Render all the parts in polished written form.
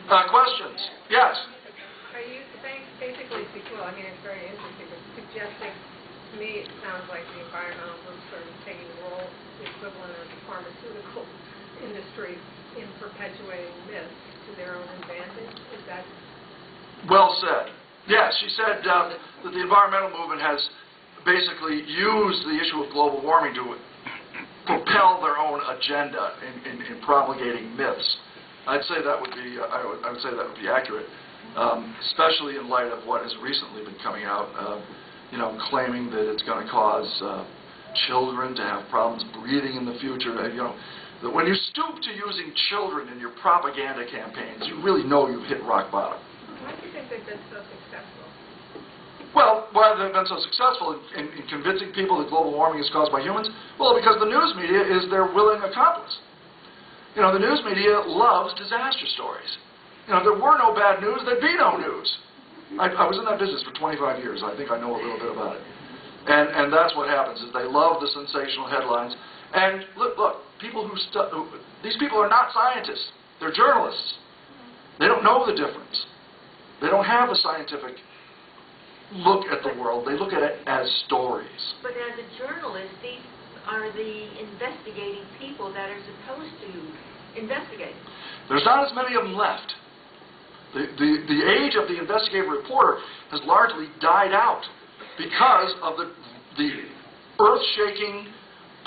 Questions? Yes? Are you saying basically, well, I mean, it's very interesting, but suggesting, to me, it sounds like the environmental groups are taking the role, the equivalent of the pharmaceutical industry in perpetuating myths to their own advantage. Is that? Well said. Yes, she said that the environmental movement has basically used the issue of global warming to propel their own agenda in promulgating myths. I'd say that would be I would say that would be accurate, especially in light of what has recently been coming out, claiming that it's going to cause children to have problems breathing in the future. That when you stoop to using children in your propaganda campaigns, you really know you've hit rock bottom. Why do you think they've been so successful? Well, why have they been so successful in convincing people that global warming is caused by humans? Well, because the news media is their willing accomplice. The news media loves disaster stories. If there were no bad news, there'd be no news. I was in that business for 25 years. I think I know a little bit about it. And that's what happens, is they love the sensational headlines. And look, people these people are not scientists. They're journalists. They don't know the difference. They don't have a scientific look at the world. They look at it as stories. But as a journalist, these are the investigating people that are supposed to investigate. There's not as many of them left. The age of the investigative reporter has largely died out because of the earth-shaking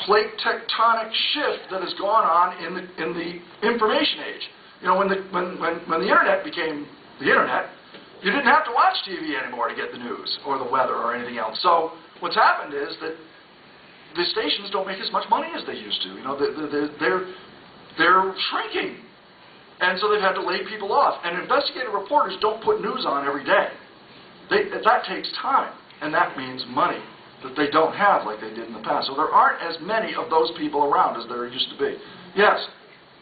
plate tectonic shift that has gone on in the information age. When the internet became the internet, you didn't have to watch TV anymore to get the news or the weather or anything else. So what's happened is that the stations don't make as much money as they used to. They're shrinking. And so they've had to lay people off. And investigative reporters don't put news on every day. That takes time. And that means money that they don't have like they did in the past. So there aren't as many of those people around as there used to be. Yes?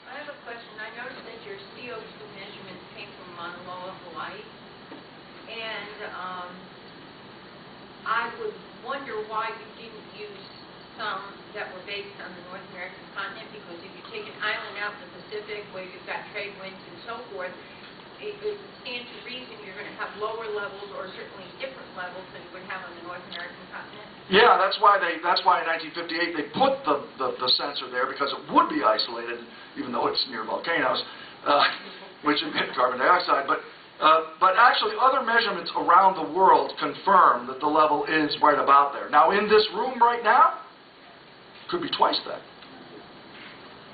I have a question. I noticed that your CO2 measurements came from Mauna Loa, Hawaii. And I would wonder why you didn't use some that were based on the North American continent, because if you take an island out in the Pacific where you've got trade winds and so forth, it would stand to reason you're going to have lower levels, or certainly different levels than you would have on the North American continent. Yeah, that's why in 1958 they put the sensor there, because it would be isolated, even though it's near volcanoes, which emit carbon dioxide. But actually, other measurements around the world confirm that the level is right about there. Now, in this room right now, could be twice that.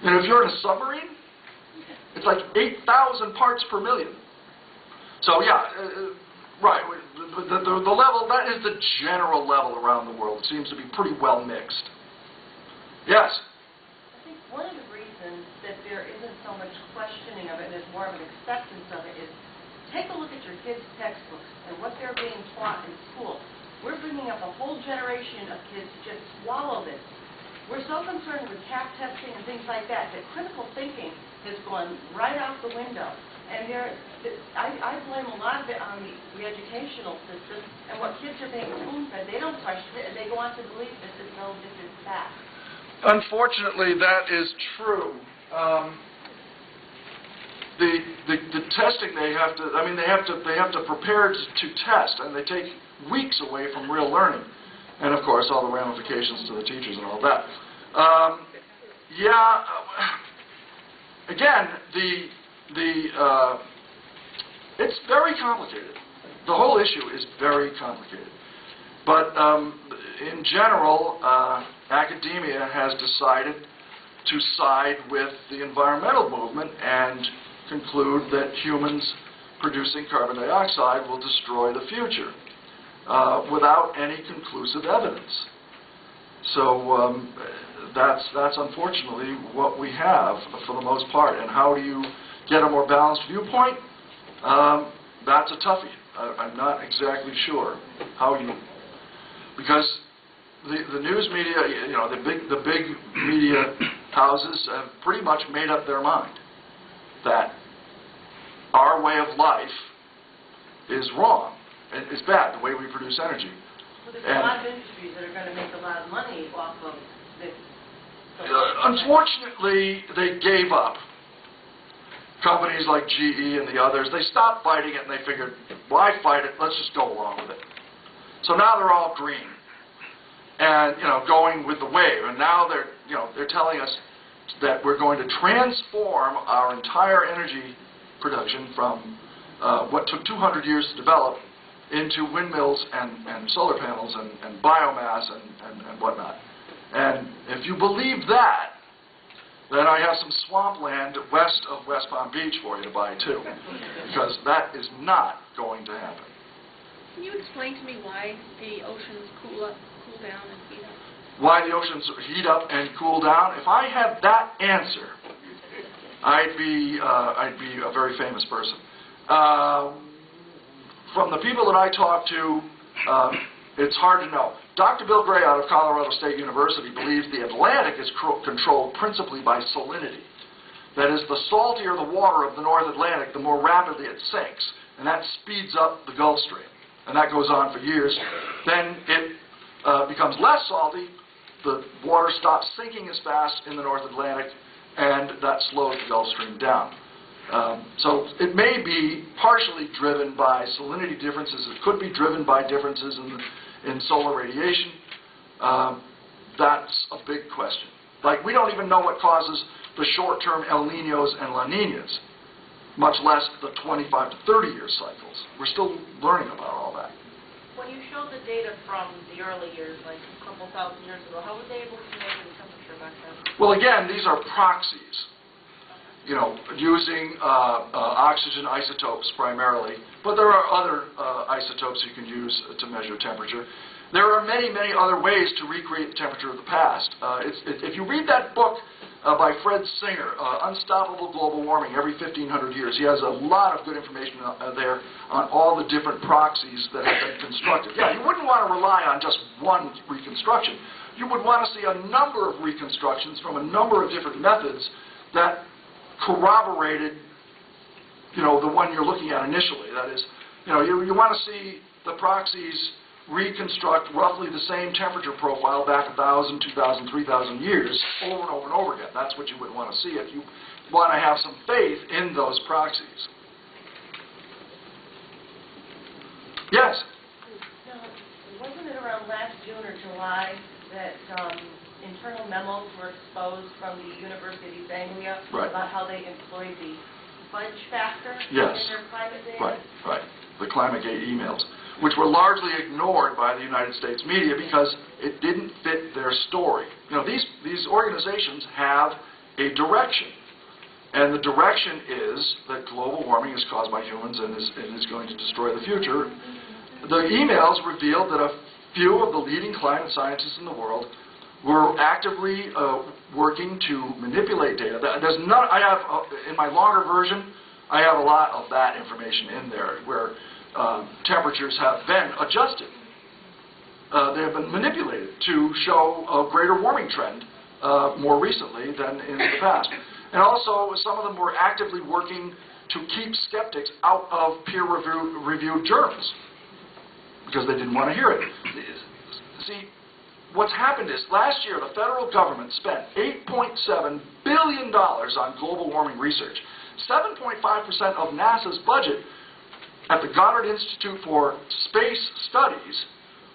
And if you're in a submarine, it's like 8,000 parts per million. So yeah, right. The level, that is the general level around the world. It seems to be pretty well mixed. Yes? I think one of the reasons that there isn't so much questioning of it and there's more of an acceptance of it is, take a look at your kids' textbooks and what they're being taught in school. We're bringing up a whole generation of kids to just swallow this. We're so concerned with CAP testing and things like that critical thinking has gone right out the window. And I blame a lot of it on the educational system and what kids are being spoon-fed. They don't question it, and they go on to believe this is fact. Unfortunately, that is true. The testing they have to prepare to test, and they take weeks away from real learning. And of course, all the ramifications to the teachers and all that. Again, it's very complicated. The whole issue is very complicated. But in general, academia has decided to side with the environmental movement and conclude that humans producing carbon dioxide will destroy the future. Without any conclusive evidence. So that's unfortunately what we have for the most part. And how do you get a more balanced viewpoint? That's a toughie. I'm not exactly sure how you, because the news media, the big media houses have pretty much made up their mind that our way of life is wrong. It's bad, the way we produce energy. Well, there's a lot of industries that are going to make a lot of money off of this. Unfortunately, they gave up. companies like GE and the others, they stopped fighting it and they figured, why fight it? Let's just go along with it. So now they're all green and, going with the wave. And now they're telling us that we're going to transform our entire energy production from what took 200 years to develop into windmills and solar panels and biomass and whatnot. And if you believe that, then I have some swampland west of West Palm Beach for you to buy too, because that is not going to happen. Can you explain to me why the oceans cool down and heat up? Why the oceans heat up and cool down? If I had that answer, I'd be a very famous person. From the people that I talk to, it's hard to know. Dr. Bill Gray out of Colorado State University believes the Atlantic is controlled principally by salinity. That is, the saltier the water of the North Atlantic, the more rapidly it sinks, and that speeds up the Gulf Stream. And that goes on for years. Then it becomes less salty, the water stops sinking as fast in the North Atlantic, and that slows the Gulf Stream down. So it may be partially driven by salinity differences. It could be driven by differences in solar radiation. That's a big question. Like, we don't even know what causes the short-term El Niños and La Niñas, much less the 25 to 30-year cycles. We're still learning about all that. When you showed the data from the early years, like a couple thousand years ago, how were they able to measure the temperature back then? Well, again, these are proxies. Using oxygen isotopes primarily, but there are other isotopes you can use to measure temperature. There are many, many other ways to recreate the temperature of the past. If you read that book by Fred Singer, Unstoppable Global Warming, Every 1,500 Years, he has a lot of good information there on all the different proxies that have been constructed. Yeah, you wouldn't want to rely on just one reconstruction. You would want to see a number of reconstructions from a number of different methods that corroborated, the one you're looking at initially. That is, you want to see the proxies reconstruct roughly the same temperature profile back 1,000, 2,000, 3,000 years over and over and over again. That's what you would want to see if you want to have some faith in those proxies. Yes? Now, wasn't it around last June or July that internal memos were exposed from the University of East Anglia about how they employed the fudge factor in their climate data? Right. The ClimateGate emails, which were largely ignored by the United States media because it didn't fit their story. These organizations have a direction, and the direction is that global warming is caused by humans and is going to destroy the future. The emails revealed that a few of the leading climate scientists in the world were actively working to manipulate data. There's none. I have in my longer version, I have a lot of that information in there where temperatures have been adjusted. They have been manipulated to show a greater warming trend more recently than in the past. And also, some of them were actively working to keep skeptics out of peer-reviewed journals because they didn't want to hear it. See, what's happened is last year the federal government spent $8.7 billion on global warming research. 7.5% of NASA's budget at the Goddard Institute for Space Studies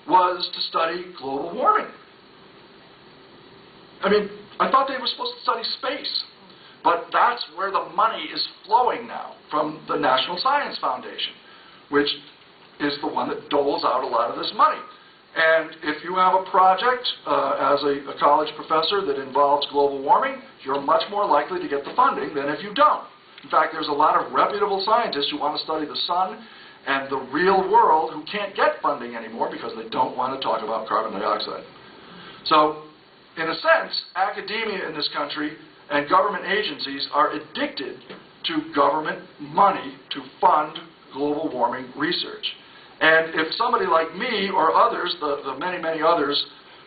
was to study global warming. I mean, I thought they were supposed to study space. But that's where the money is flowing now, from the National Science Foundation, which is the one that doles out a lot of this money. And if you have a project as a college professor that involves global warming, you're much more likely to get the funding than if you don't. In fact, there's a lot of reputable scientists who want to study the sun and the real world who can't get funding anymore because they don't want to talk about carbon dioxide. So, in a sense, academia in this country and government agencies are addicted to government money to fund global warming research. And if somebody like me or others, the many, many others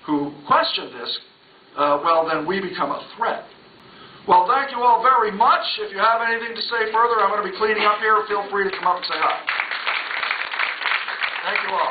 who question this, well, then we become a threat. Well, thank you all very much. If you have anything to say further, I'm going to be cleaning up here. Feel free to come up and say hi. Thank you all.